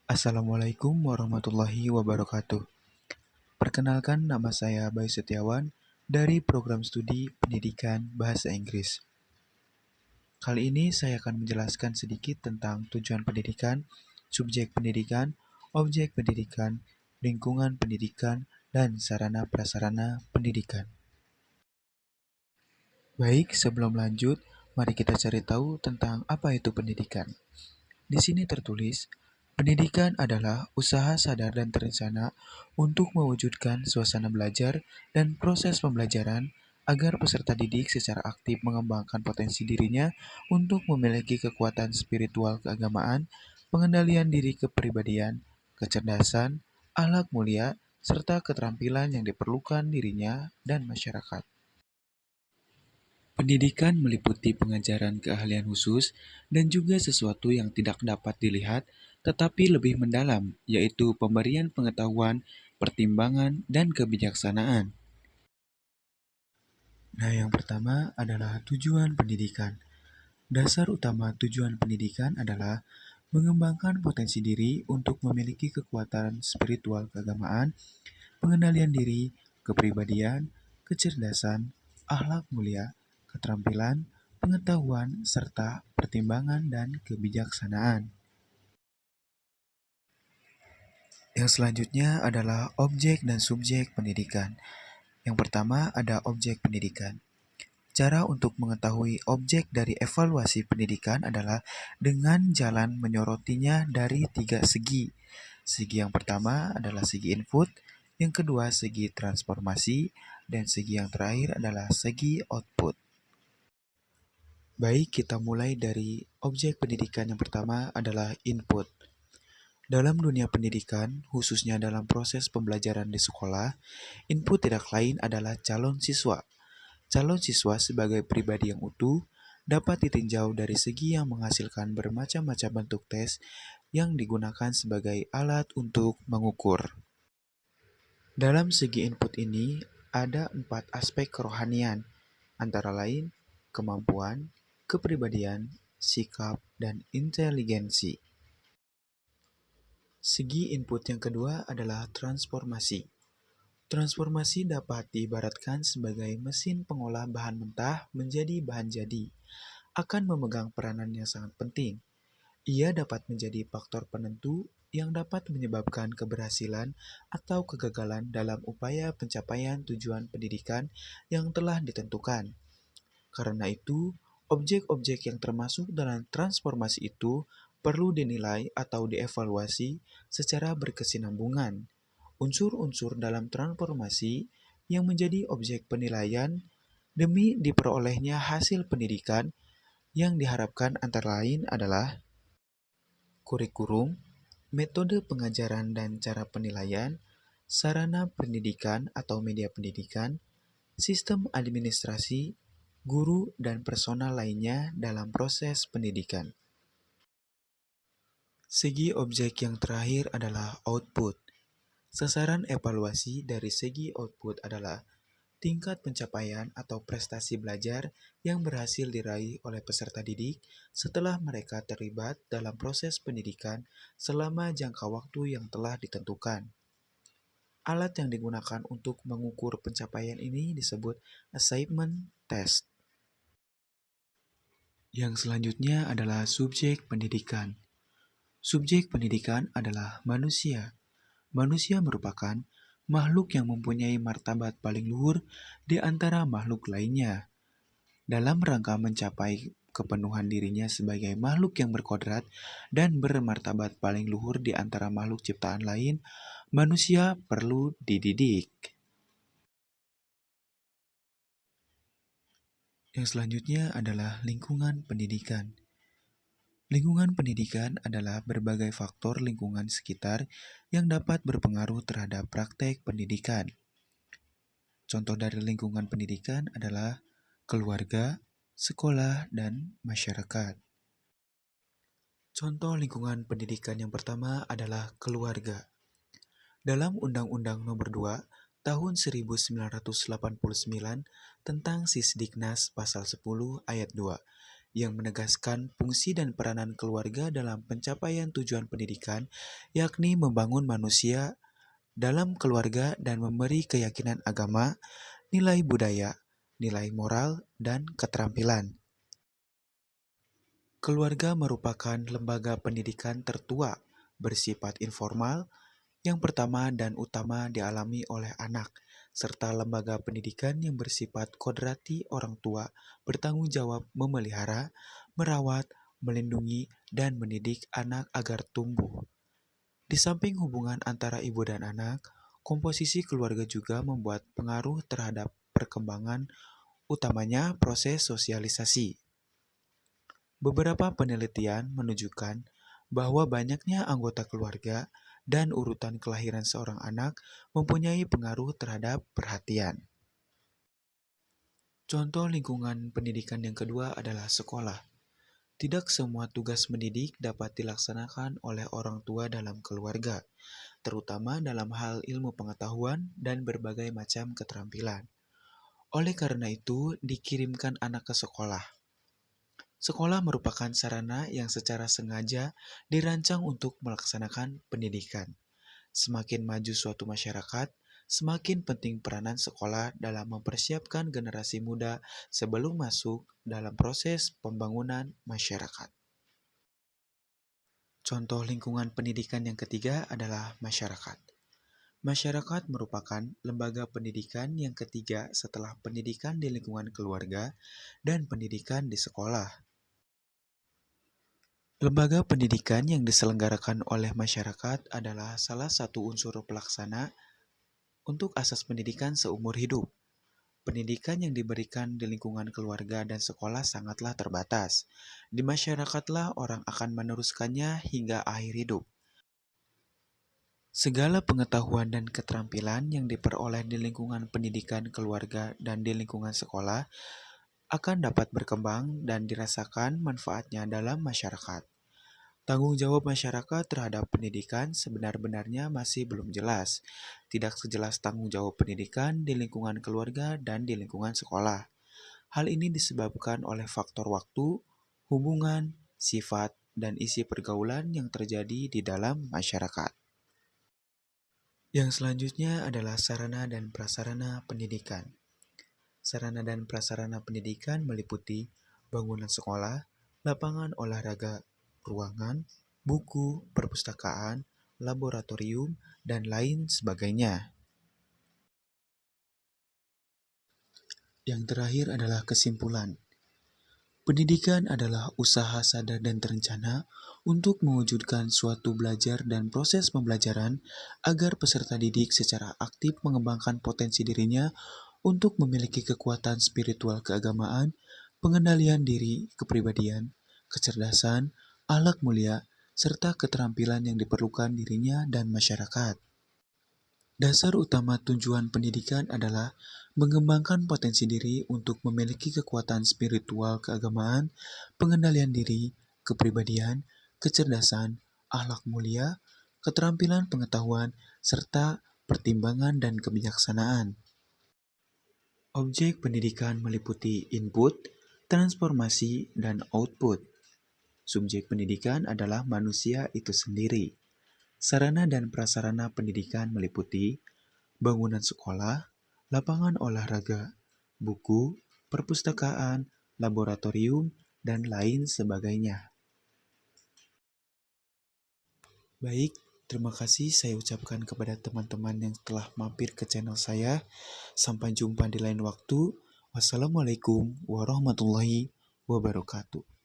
Assalamualaikum warahmatullahi wabarakatuh. Perkenalkan, nama saya Bayu Setiawan dari program studi Pendidikan Bahasa Inggris. Kali ini saya akan menjelaskan sedikit tentang tujuan pendidikan, subjek pendidikan, objek pendidikan, lingkungan pendidikan, dan sarana prasarana pendidikan. Baik, sebelum lanjut, mari kita cari tahu tentang apa itu pendidikan. Di sini tertulis, pendidikan adalah usaha sadar dan terencana untuk mewujudkan suasana belajar dan proses pembelajaran agar peserta didik secara aktif mengembangkan potensi dirinya untuk memiliki kekuatan spiritual keagamaan, pengendalian diri kepribadian, kecerdasan, akhlak mulia, serta keterampilan yang diperlukan dirinya dan masyarakat. Pendidikan meliputi pengajaran keahlian khusus dan juga sesuatu yang tidak dapat dilihat tetapi lebih mendalam, yaitu pemberian pengetahuan, pertimbangan, dan kebijaksanaan. Nah, yang pertama adalah tujuan pendidikan. Dasar utama tujuan pendidikan adalah mengembangkan potensi diri untuk memiliki kekuatan spiritual keagamaan, pengendalian diri, kepribadian, kecerdasan, akhlak mulia, keterampilan, pengetahuan, serta pertimbangan dan kebijaksanaan. Yang selanjutnya adalah objek dan subjek pendidikan. Yang pertama ada objek pendidikan. Cara untuk mengetahui objek dari evaluasi pendidikan adalah dengan jalan menyorotinya dari tiga segi. Segi yang pertama adalah segi input, yang kedua segi transformasi, dan segi yang terakhir adalah segi output. Baik, kita mulai dari objek pendidikan yang pertama adalah input. Dalam dunia pendidikan, khususnya dalam proses pembelajaran di sekolah, input tidak lain adalah calon siswa. Calon siswa sebagai pribadi yang utuh dapat ditinjau dari segi yang menghasilkan bermacam-macam bentuk tes yang digunakan sebagai alat untuk mengukur. Dalam segi input ini, ada 4 aspek kerohanian, antara lain kemampuan, kepribadian, sikap, dan inteligensi. Segi input yang kedua adalah transformasi. Transformasi dapat diibaratkan sebagai mesin pengolah bahan mentah menjadi bahan jadi, akan memegang peranan yang sangat penting. Ia dapat menjadi faktor penentu yang dapat menyebabkan keberhasilan atau kegagalan dalam upaya pencapaian tujuan pendidikan yang telah ditentukan. Karena itu, objek-objek yang termasuk dalam transformasi itu perlu dinilai atau dievaluasi secara berkesinambungan. Unsur-unsur dalam transformasi yang menjadi objek penilaian demi diperolehnya hasil pendidikan yang diharapkan antara lain adalah kurikulum, metode pengajaran dan cara penilaian, sarana pendidikan atau media pendidikan, sistem administrasi, guru, dan personal lainnya dalam proses pendidikan. Segi objek yang terakhir adalah output. Sasaran evaluasi dari segi output adalah tingkat pencapaian atau prestasi belajar yang berhasil diraih oleh peserta didik setelah mereka terlibat dalam proses pendidikan selama jangka waktu yang telah ditentukan. Alat yang digunakan untuk mengukur pencapaian ini disebut assignment test. Yang selanjutnya adalah subjek pendidikan. Subjek pendidikan adalah manusia. Manusia merupakan makhluk yang mempunyai martabat paling luhur di antara makhluk lainnya. Dalam rangka mencapai kepenuhan dirinya sebagai makhluk yang berkodrat dan bermartabat paling luhur di antara makhluk ciptaan lain, manusia perlu dididik. Yang selanjutnya adalah lingkungan pendidikan. Lingkungan pendidikan adalah berbagai faktor lingkungan sekitar yang dapat berpengaruh terhadap praktek pendidikan. Contoh dari lingkungan pendidikan adalah keluarga, sekolah, dan masyarakat. Contoh lingkungan pendidikan yang pertama adalah keluarga. Dalam Undang-Undang Nomor 2 Tahun 1989 tentang Sisdiknas Pasal 10 Ayat 2, yang menegaskan fungsi dan peranan keluarga dalam pencapaian tujuan pendidikan, yakni membangun manusia dalam keluarga dan memberi keyakinan agama, nilai budaya, nilai moral, dan keterampilan. Keluarga merupakan lembaga pendidikan tertua bersifat informal yang pertama dan utama dialami oleh anak, serta lembaga pendidikan yang bersifat kodrati orang tua bertanggung jawab memelihara, merawat, melindungi, dan mendidik anak agar tumbuh. Di samping hubungan antara ibu dan anak, komposisi keluarga juga membuat pengaruh terhadap perkembangan, utamanya proses sosialisasi. Beberapa penelitian menunjukkan bahwa banyaknya anggota keluarga dan urutan kelahiran seorang anak mempunyai pengaruh terhadap perhatian. Contoh lingkungan pendidikan yang kedua adalah sekolah. Tidak semua tugas mendidik dapat dilaksanakan oleh orang tua dalam keluarga, terutama dalam hal ilmu pengetahuan dan berbagai macam keterampilan. Oleh karena itu, dikirimkan anak ke sekolah. Sekolah merupakan sarana yang secara sengaja dirancang untuk melaksanakan pendidikan. Semakin maju suatu masyarakat, semakin penting peranan sekolah dalam mempersiapkan generasi muda sebelum masuk dalam proses pembangunan masyarakat. Contoh lingkungan pendidikan yang ketiga adalah masyarakat. Masyarakat merupakan lembaga pendidikan yang ketiga setelah pendidikan di lingkungan keluarga dan pendidikan di sekolah. Lembaga pendidikan yang diselenggarakan oleh masyarakat adalah salah satu unsur pelaksana untuk asas pendidikan seumur hidup. Pendidikan yang diberikan di lingkungan keluarga dan sekolah sangatlah terbatas. Di masyarakatlah orang akan meneruskannya hingga akhir hidup. Segala pengetahuan dan keterampilan yang diperoleh di lingkungan pendidikan keluarga dan di lingkungan sekolah akan dapat berkembang dan dirasakan manfaatnya dalam masyarakat. Tanggung jawab masyarakat terhadap pendidikan sebenar-benarnya masih belum jelas, tidak sejelas tanggung jawab pendidikan di lingkungan keluarga dan di lingkungan sekolah. Hal ini disebabkan oleh faktor waktu, hubungan, sifat, dan isi pergaulan yang terjadi di dalam masyarakat. Yang selanjutnya adalah sarana dan prasarana pendidikan. Sarana dan prasarana pendidikan meliputi bangunan sekolah, lapangan olahraga, ruangan, buku, perpustakaan, laboratorium, dan lain sebagainya. Yang terakhir adalah kesimpulan. Pendidikan adalah usaha sadar dan terencana untuk mewujudkan suatu belajar dan proses pembelajaran agar peserta didik secara aktif mengembangkan potensi dirinya untuk memiliki kekuatan spiritual keagamaan, pengendalian diri, kepribadian, kecerdasan, akhlak mulia, serta keterampilan yang diperlukan dirinya dan masyarakat. Dasar utama tujuan pendidikan adalah mengembangkan potensi diri untuk memiliki kekuatan spiritual keagamaan, pengendalian diri, kepribadian, kecerdasan, akhlak mulia, keterampilan pengetahuan, serta pertimbangan dan kebijaksanaan. Objek pendidikan meliputi input, transformasi, dan output. Subjek pendidikan adalah manusia itu sendiri. Sarana dan prasarana pendidikan meliputi bangunan sekolah, lapangan olahraga, buku, perpustakaan, laboratorium, dan lain sebagainya. Baik, terima kasih saya ucapkan kepada teman-teman yang telah mampir ke channel saya. Sampai jumpa di lain waktu. Wassalamualaikum warahmatullahi wabarakatuh.